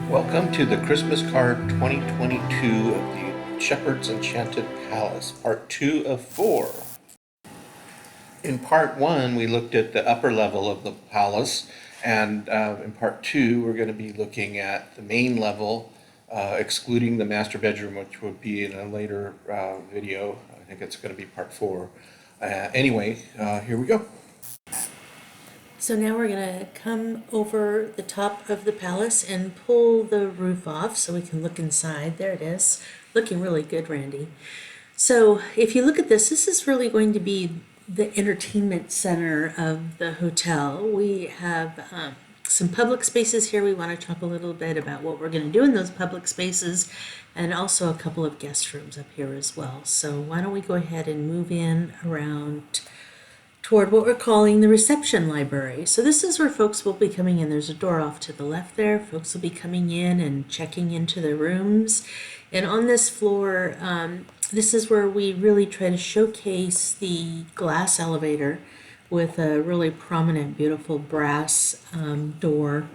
Welcome to the Christmas Card 2022 of the Shepherd's Enchanted Palace, Part 2 of 4. In Part 1, we looked at the upper level of the palace, and in Part 2, we're going to be looking at the main level, excluding the master bedroom, which would be in a later video. I think it's going to be Part 4. Anyway, here we go. So now we're going to come over the top of the palace and pull the roof off so we can look inside. There it is. Looking really good, Randy. So if you look at this, this is really going to be the entertainment center of the hotel. We have some public spaces here. We want to talk a little bit about what we're going to do in those public spaces, and also a couple of guest rooms up here as well. So why don't we go ahead and move in around toward what we're calling the reception library. So this is where folks will be coming in. There's a door off to the left there. Folks will be coming in and checking into their rooms. And on this floor, this is where we really try to showcase the glass elevator with a really prominent, beautiful brass door.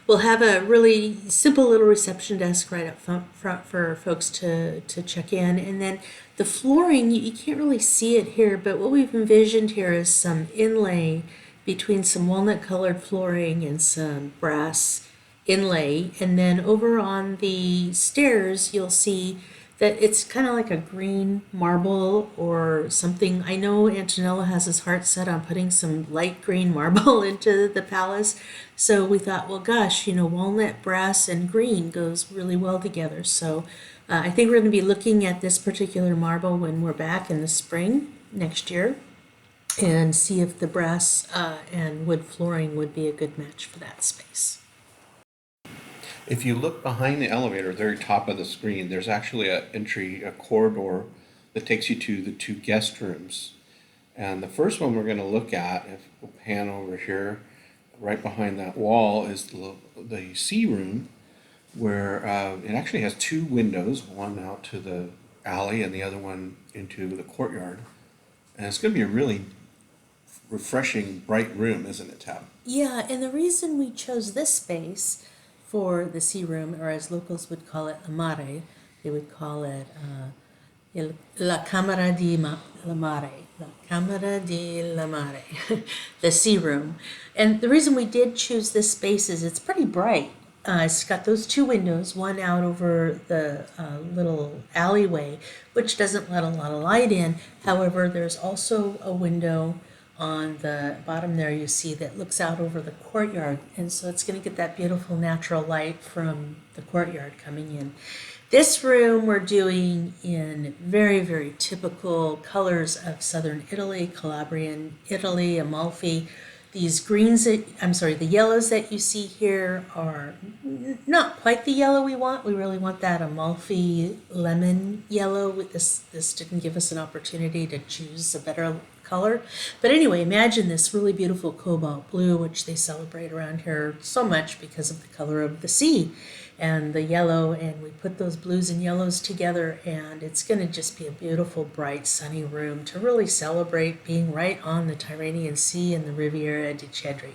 We'll have a really simple little reception desk right up front for folks to check in. And then the flooring, you can't really see it here, but what we've envisioned here is some inlay between some walnut colored flooring and some brass inlay. And then over on the stairs, you'll see that it's kind of like a green marble or something. I know Antonella has his heart set on putting some light green marble into the palace. So we thought, well, gosh, walnut, brass, and green goes really well together. So I think we're going to be looking at this particular marble when we're back in the spring next year and see if the brass and wood flooring would be a good match for that space. If you look behind the elevator, very top of the screen, there's actually a corridor that takes you to the two guest rooms. And the first one we're going to look at, if we'll pan over here, right behind that wall, is the sea room, where it actually has two windows, one out to the alley and the other one into the courtyard. And it's going to be a really refreshing, bright room, isn't it, Tab? Yeah, and the reason we chose this space for the sea room, or as locals would call it, amare, they would call it la camera di la mare, la camera di la mare, the sea room. And the reason we did choose this space is it's pretty bright. It's got those two windows, one out over the little alleyway, which doesn't let a lot of light in. However, there's also a window on the bottom there you see that looks out over the courtyard, and so it's going to get that beautiful natural light from the courtyard coming in. This room we're doing in very, very typical colors of southern Italy, Calabrian Italy, Amalfi. These greens the yellows that you see here are not quite the yellow we want. We really want that Amalfi lemon yellow. This didn't give us an opportunity to choose a better color. But anyway, imagine this really beautiful cobalt blue, which they celebrate around here so much because of the color of the sea and the yellow. And we put those blues and yellows together, and it's going to just be a beautiful, bright, sunny room to really celebrate being right on the Tyrrhenian Sea and the Riviera di Cedri.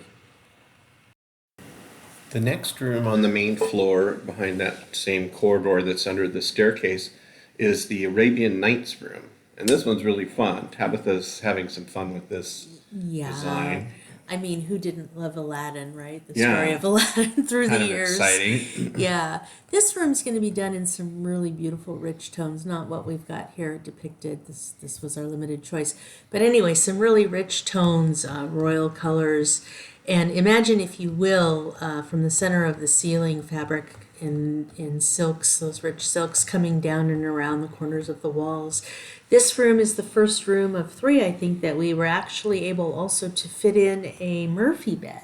The next room on the main floor, behind that same corridor that's under the staircase, is the Arabian Nights room. And this one's really fun. Tabitha's having some fun with this design. I mean, who didn't love Aladdin, right? The Yeah. story of Aladdin through Kind the of years. exciting. Yeah. This room's going to be done in some really beautiful, rich tones, not what we've got here depicted. This was our limited choice. But anyway, some really rich tones, royal colors. And imagine, if you will, from the center of the ceiling, fabric in silks, those rich silks coming down and around the corners of the walls. This room is the first room of three, I think, that we were actually able also to fit in a Murphy bed.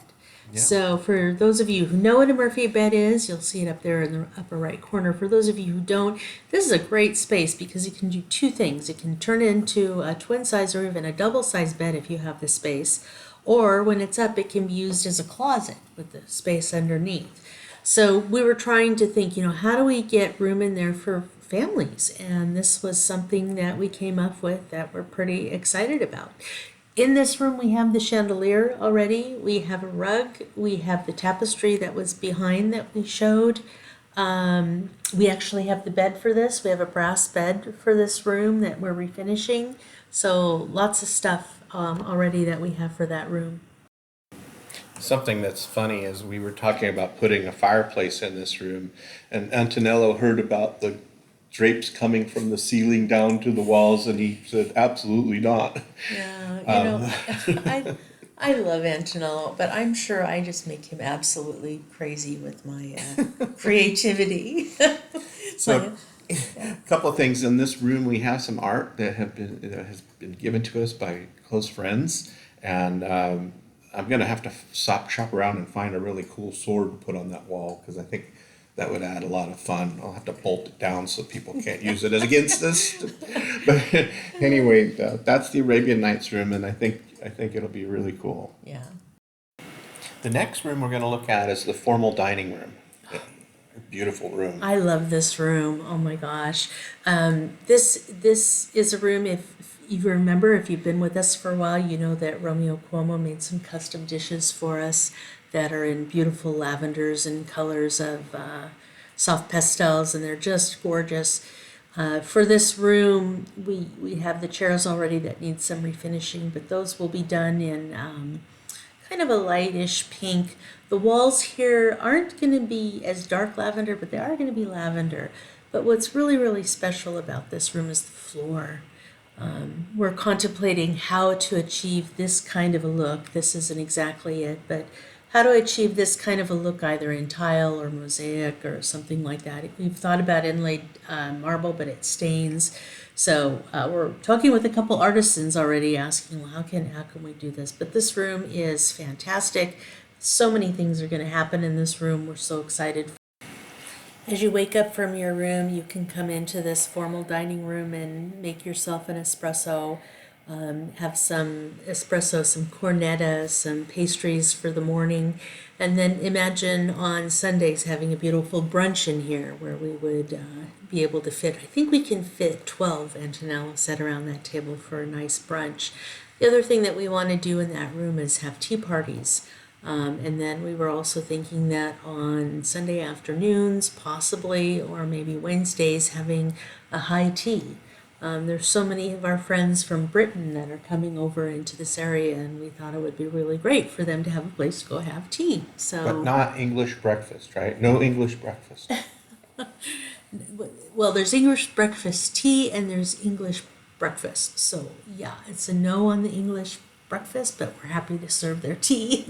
Yeah. So for those of you who know what a Murphy bed is, you'll see it up there in the upper right corner. For those of you who don't, this is a great space because you can do two things. It can turn into a twin size or even a double size bed if you have the space. Or when it's up, it can be used as a closet with the space underneath. So we were trying to think, how do we get room in there for families? And this was something that we came up with that we're pretty excited about. In this room, we have the chandelier already. We have a rug. We have the tapestry that was behind that we showed. We actually have the bed for this. We have a brass bed for this room that we're refinishing. So lots of stuff already that we have for that room. Something that's funny is we were talking about putting a fireplace in this room, and Antonello heard about the drapes coming from the ceiling down to the walls, and he said, absolutely not. Yeah, I love Antonello, but I'm sure I just make him absolutely crazy with my creativity. So, Yeah. a couple of things in this room. We have some art that has been given to us by close friends, and I'm gonna have to shop around and find a really cool sword to put on that wall because I think that would add a lot of fun. I'll have to bolt it down so people can't use it as against us. But anyway, that's the Arabian Nights room, and I think it'll be really cool. Yeah. The next room we're gonna look at is the formal dining room. Beautiful room. I love this room. Oh my gosh. This is a room, if you remember, if you've been with us for a while, you know that Romeo Cuomo made some custom dishes for us that are in beautiful lavenders and colors of soft pastels, and they're just gorgeous. For this room, we have the chairs already that need some refinishing, but those will be done in kind of a lightish pink. The walls here aren't going to be as dark lavender, but they are going to be lavender. But what's really, really special about this room is the floor. We're contemplating how to achieve this kind of a look. This isn't exactly it, but how to achieve this kind of a look either in tile or mosaic or something like that. We've thought about inlaid marble, but it stains. So we're talking with a couple artisans already, asking, well, how can we do this? But this room is fantastic. So many things are going to happen in this room. We're so excited. As you wake up from your room, you can come into this formal dining room and make yourself an espresso. Have some espresso, some cornetta, some pastries for the morning, and then imagine on Sundays having a beautiful brunch in here where we would be able to fit. I think we can fit 12 Antonello set around that table for a nice brunch. The other thing that we want to do in that room is have tea parties. And then we were also thinking that on Sunday afternoons, possibly, or maybe Wednesdays, having a high tea. There's so many of our friends from Britain that are coming over into this area, and we thought it would be really great for them to have a place to go have tea. But So, not English breakfast, right? No English breakfast. well, there's English breakfast tea and there's English breakfast. So, yeah, it's a no on the English breakfast, but we're happy to serve their tea.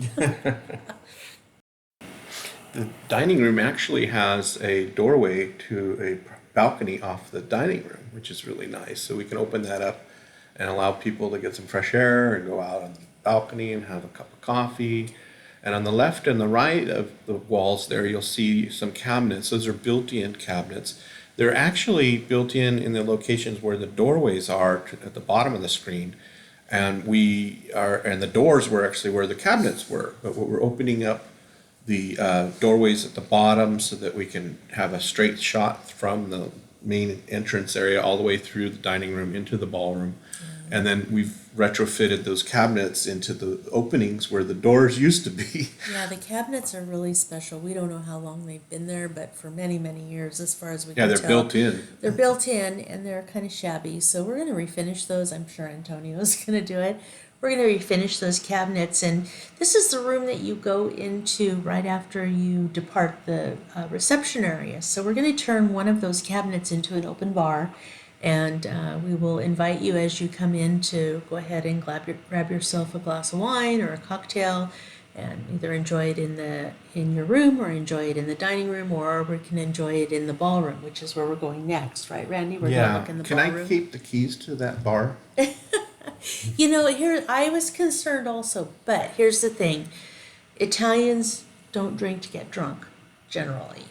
The dining room actually has a doorway to a balcony off the dining room, which is really nice. So we can open that up and allow people to get some fresh air and go out on the balcony and have a cup of coffee. And on the left and the right of the walls there, you'll see some cabinets. Those are built-in cabinets. They're actually built in the locations where the doorways are at the bottom of the screen. And the doors were actually where the cabinets were. But we're opening up the doorways at the bottom so that we can have a straight shot from the main entrance area all the way through the dining room into the ballroom. And then we've retrofitted those cabinets into the openings where the doors used to be. Yeah, the cabinets are really special. We don't know how long they've been there, but for many, many years, as far as we Yeah, can they're tell. built in. They're built in and they're kind of shabby, so we're going to refinish those. I'm sure Antonio's going to do it. We're going to refinish those cabinets, and this is the room that you go into right after you depart the reception area. So we're going to turn one of those cabinets into an open bar, and we will invite you as you come in to go ahead and grab yourself a glass of wine or a cocktail, and either enjoy it in your room or enjoy it in the dining room, or we can enjoy it in the ballroom, which is where we're going next, right, Randy? We're going to Yeah. look in the Can ballroom. I keep the keys to that bar? You know, here I was concerned also, but here's the thing. Italians don't drink to get drunk, generally.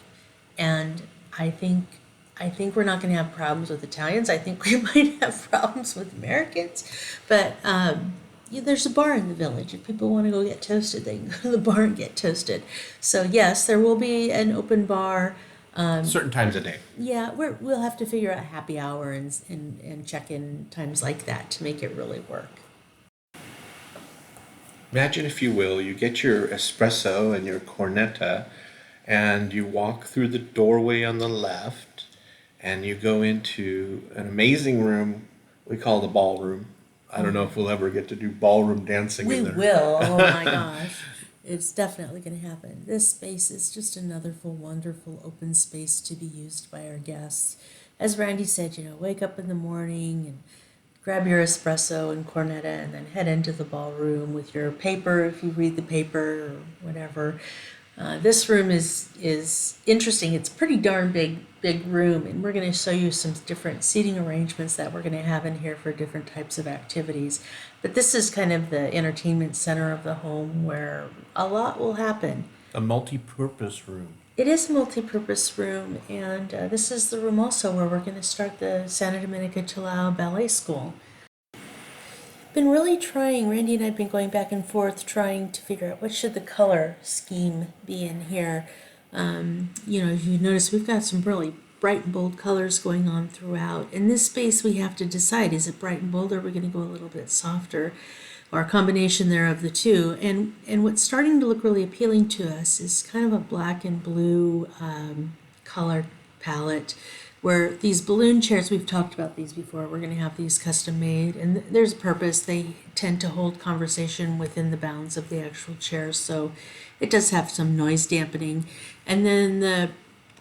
And I think I think we're not going to have problems with Italians. I think we might have problems with Americans. But yeah, there's a bar in the village. If people want to go get toasted, they can go to the bar and get toasted. So yes, there will be an open bar. Certain times a day. Yeah, we'll have to figure out happy hour and check-in times like that to make it really work. Imagine, if you will, you get your espresso and your cornetta, and you walk through the doorway on the left, and you go into an amazing room we call the ballroom. I don't know if we'll ever get to do ballroom dancing We in there. will. Oh my gosh. It's definitely going to happen. This space is just another full, wonderful open space to be used by our guests. As Randy said, wake up in the morning and grab your espresso and cornetta and then head into the ballroom with your paper if you read the paper or whatever. This room is interesting. It's a pretty darn big room, and we're going to show you some different seating arrangements that we're going to have in here for different types of activities. But this is kind of the entertainment center of the home where a lot will happen. A multi-purpose room. It is a multi-purpose room, and this is the room also where we're going to start the Santa Domenica Chilao Ballet School. Been really trying, Randy and I have been going back and forth trying to figure out what should the color scheme be in here. If you notice, we've got some really bright and bold colors going on throughout. In this space, we have to decide, is it bright and bold, or are we going to go a little bit softer, or a combination there of the two? And what's starting to look really appealing to us is kind of a black and blue color palette, where these balloon chairs, we've talked about these before, we're going to have these custom made, and there's a purpose. They tend to hold conversation within the bounds of the actual chairs, so it does have some noise dampening. And then the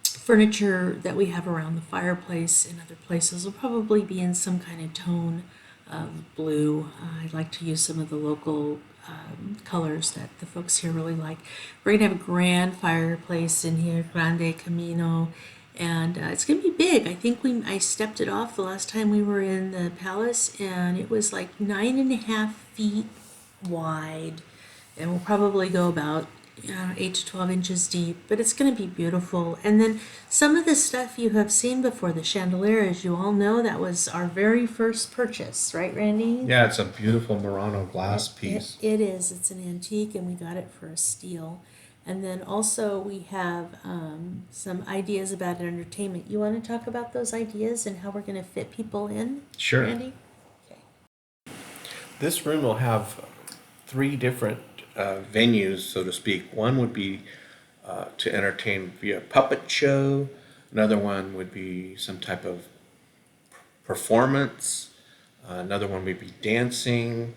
furniture that we have around the fireplace and other places will probably be in some kind of tone of blue. I'd like to use some of the local colors that the folks here really like. We're going to have a grand fireplace in here, Grande Camino, and it's going to be big. I think I stepped it off the last time we were in the palace, and it was like 9.5 feet wide, and we'll probably go about 8 to 12 inches deep, but it's going to be beautiful. And then some of the stuff you have seen before, the chandelier, as you all know, that was our very first purchase, right, Randy? Yeah, it's a beautiful Murano glass piece. It is. It's an antique, and we got it for a steal. And then also we have some ideas about entertainment. You want to talk about those ideas and how we're going to fit people in? Sure. Randy? Okay. This room will have 3 different venues, so to speak. One would be to entertain via puppet show. Another one would be some type of performance. Another one would be dancing.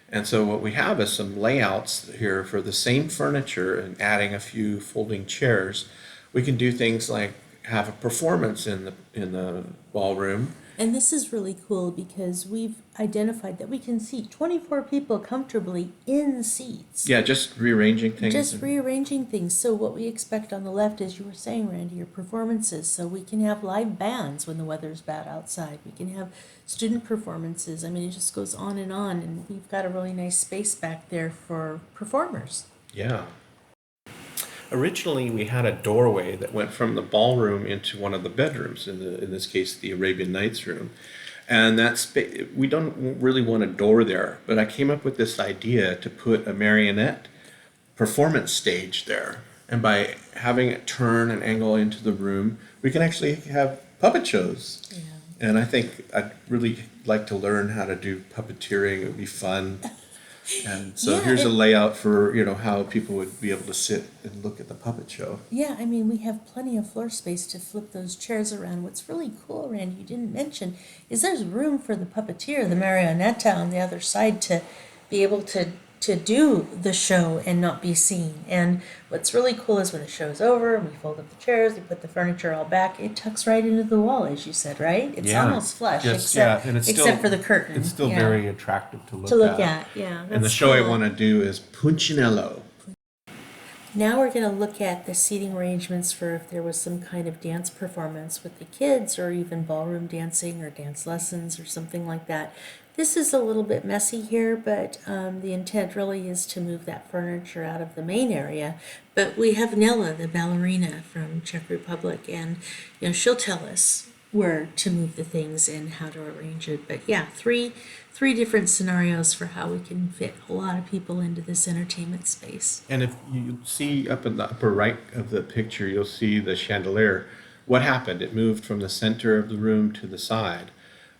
And so what we have is some layouts here for the same furniture, and adding a few folding chairs. We can do things like have a performance in the ballroom. And this is really cool because we've identified that we can seat 24 people comfortably in seats. Yeah, just rearranging things. Just rearranging things. So what we expect on the left, as you were saying, Randy, are performances. So we can have live bands when the weather's bad outside. We can have student performances. I mean, it just goes on, and we've got a really nice space back there for performers. Yeah. Originally, we had a doorway that went from the ballroom into one of the bedrooms, in this case, the Arabian Nights room. And we don't really want a door there, but I came up with this idea to put a marionette performance stage there. And by having it turn and angle into the room, we can actually have puppet shows. Yeah. And I think I'd really like to learn how to do puppeteering. It would be fun. And so here's a layout for, how people would be able to sit and look at the puppet show. Yeah, I mean, we have plenty of floor space to flip those chairs around. What's really cool, Randy, you didn't mention, is there's room for the puppeteer, the marionetta on the other side, to be able to do the show and not be seen. And what's really cool is when the show's over, we fold up the chairs, we put the furniture all back, it tucks right into the wall, as you said, right? It's almost flush, except for the curtain. It's still very attractive to look at. To look at, yeah. And the show I want to do is Punchinello. Now we're going to look at the seating arrangements for if there was some kind of dance performance with the kids, or even ballroom dancing or dance lessons or something like that. This is a little bit messy here, but the intent really is to move that furniture out of the main area. But we have Nella, the ballerina from Czech Republic, and she'll tell us where to move the things and how to arrange it. But yeah, three different scenarios for how we can fit a lot of people into this entertainment space. And if you see up in the upper right of the picture, you'll see the chandelier. What happened? It moved from the center of the room to the side.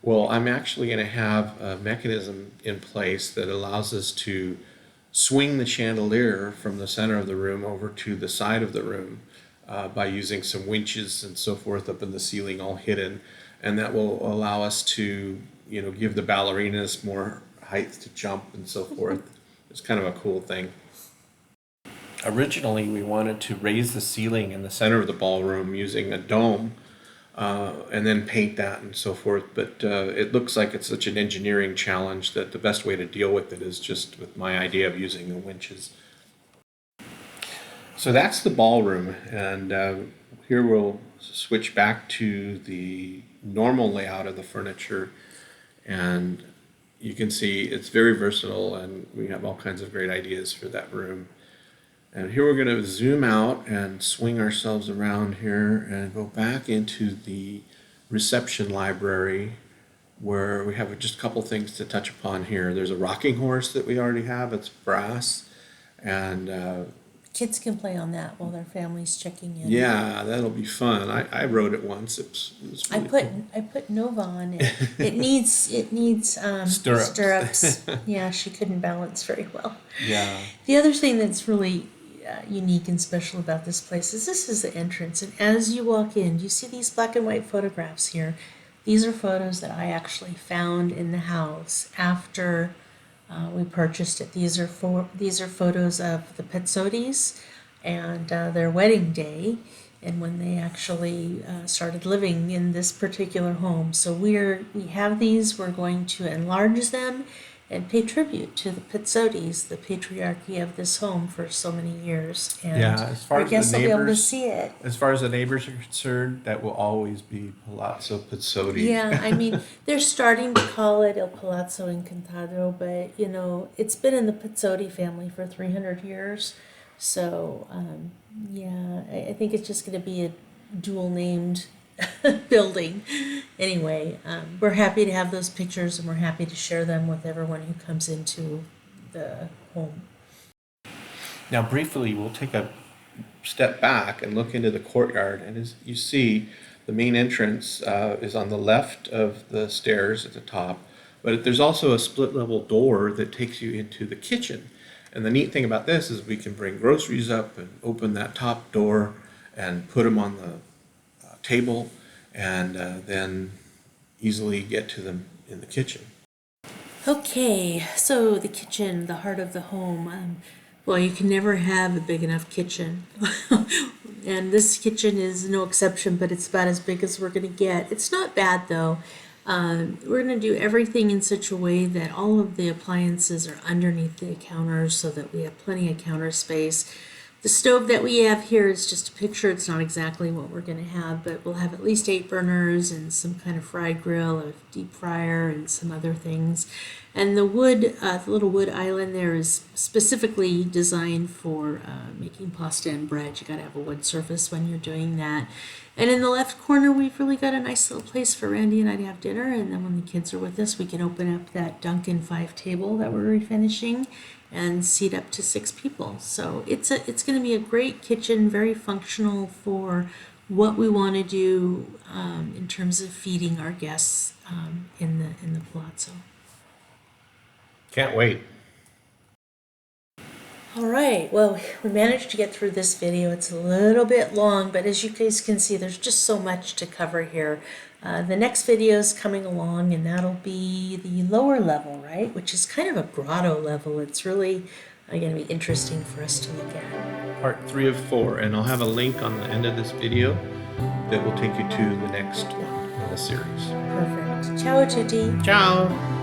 Well, I'm actually going to have a mechanism in place that allows us to swing the chandelier from the center of the room over to the side of the room. by using some winches and so forth up in the ceiling, all hidden, and that will allow us to, give the ballerinas more height to jump and so forth. It's kind of a cool thing. Originally, we wanted to raise the ceiling in the center of the ballroom using a dome, and then paint that and so forth. But it looks like it's such an engineering challenge that the best way to deal with it is just with my idea of using the winches. So that's the ballroom, and here we'll switch back to the normal layout of the furniture, and you can see it's very versatile, and we have all kinds of great ideas for that room. And here we're going to zoom out and swing ourselves around here and go back into the reception library, where we have just a couple things to touch upon here. There's a rocking horse that we already have. It's brass, and Kids can play on that while their family's checking in. yeah, that'll be fun. I rode it once. It was really cool. I put Nova on it. It needs Stirrups. stirrups. Yeah, she couldn't balance very well. Yeah. The other thing that's really unique and special about this place is this is the entrance, and as you walk in, you see these black and white photographs here. These are photos that I actually found in the house after we purchased it. These are photos of the Pizzotis and their wedding day, and when they actually started living in this particular home. So we have these. We're going to enlarge them and pay tribute to the Pizzotis, the patriarchy of this home for so many years. And Yeah, as far I as guess the I'll be able to neighbors, see it. as far as the neighbors are concerned, that will always be Palazzo Pizzotti. Yeah, I mean, they're starting to call it Il Palazzo Encantado, but it's been in the Pizzotti family for 300 years. So, yeah, I think it's just going to be a dual named building. Anyway, we're happy to have those pictures, and we're happy to share them with everyone who comes into the home. Now, briefly, we'll take a step back and look into the courtyard. And as you see, the main entrance is on the left of the stairs at the top, but there's also a split level door that takes you into the kitchen. And the neat thing about this is we can bring groceries up and open that top door and put them on the table, and then easily get to them in the kitchen. Okay, so the kitchen, the heart of the home. Well, you can never have a big enough kitchen. And this kitchen is no exception, but it's about as big as we're going to get. It's not bad, though. We're going to do everything in such a way that all of the appliances are underneath the counters so that we have plenty of counter space. The stove that we have here is just a picture. It's not exactly what we're going to have, but we'll have at least 8 burners and some kind of fry grill, a deep fryer, and some other things. And the wood, the little wood island there is specifically designed for making pasta and bread. You got to have a wood surface when you're doing that. And in the left corner, we've really got a nice little place for Randy and I to have dinner. And then when the kids are with us, we can open up that Duncan 5 table that we're refinishing and seat up to 6 people. So it's going to be a great kitchen, very functional for what we want to do in terms of feeding our guests in the palazzo. Can't wait. All right, well, we managed to get through this video. It's a little bit long, but as you guys can see, there's just so much to cover here. The next video is coming along, and that'll be the lower level, right? Which is kind of a grotto level. It's really going to be interesting for us to look at. Part 3 of 4, and I'll have a link on the end of this video that will take you to the next one in the series. Perfect. Ciao a tutti. Ciao!